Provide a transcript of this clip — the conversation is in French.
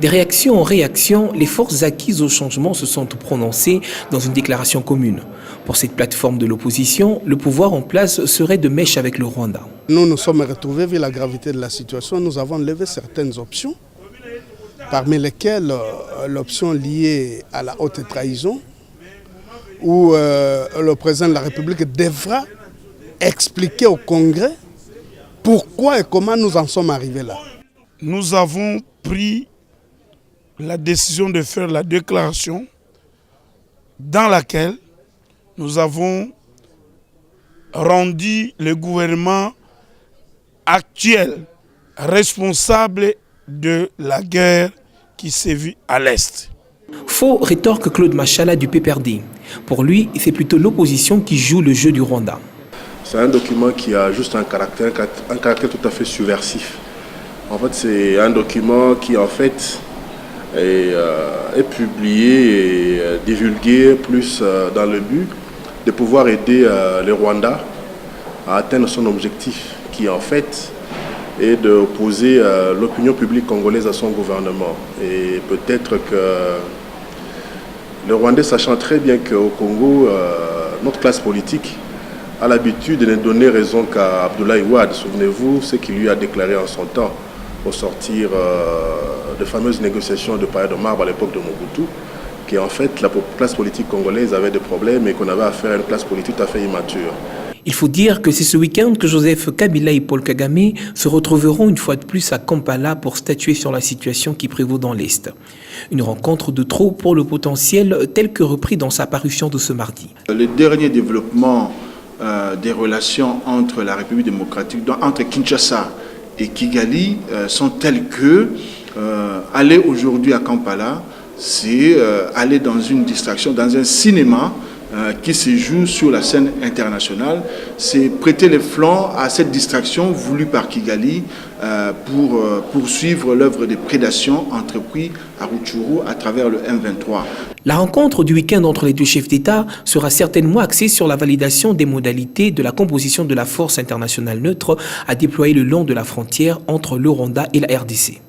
Des réactions en réaction, les forces acquises au changement se sont prononcées dans une déclaration commune. Pour cette plateforme de l'opposition, le pouvoir en place serait de mèche avec le Rwanda. Nous nous sommes retrouvés, vu la gravité de la situation, nous avons levé certaines options, parmi lesquelles l'option liée à la haute trahison, où le président de la République devra expliquer au Congrès pourquoi et comment nous en sommes arrivés là. Nous avons pris la décision de faire la déclaration dans laquelle nous avons rendu le gouvernement actuel responsable de la guerre qui sévit à l'Est. Faux rétorque Claude Machala du PPRD. Pour lui, c'est plutôt l'opposition qui joue le jeu du Rwanda. C'est un document qui a juste un caractère tout à fait subversif. En fait, c'est un document qui en fait est publié et divulgué plus dans le but de pouvoir aider le Rwanda à atteindre son objectif, qui en fait est d'opposer l'opinion publique congolaise à son gouvernement. Et peut-être que le Rwandais, sachant très bien qu'au Congo, notre classe politique a l'habitude de ne donner raison qu'à Abdoulaye Wade. Souvenez-vous ce qu'il lui a déclaré en son temps au sortir de fameuses négociations de Palais de Marbre à l'époque de Mobutu, qu'en fait la classe politique congolaise avait des problèmes et qu'on avait affaire à une classe politique tout à fait immature. Il faut dire que c'est ce week-end que Joseph Kabila et Paul Kagame se retrouveront une fois de plus à Kampala pour statuer sur la situation qui prévaut dans l'Est. Une rencontre de trop pour le potentiel tel que repris dans sa parution de ce mardi. Les derniers développements des relations entre la République démocratique, entre Kinshasa et Kigali sont tels que aller aujourd'hui à Kampala, c'est aller dans une distraction, dans un cinéma qui se joue sur la scène internationale. C'est prêter les flancs à cette distraction voulue par Kigali pour poursuivre l'œuvre de prédation entreprise à Rutshuru à travers le M23. La rencontre du week-end entre les deux chefs d'État sera certainement axée sur la validation des modalités de la composition de la force internationale neutre à déployer le long de la frontière entre le Rwanda et la RDC.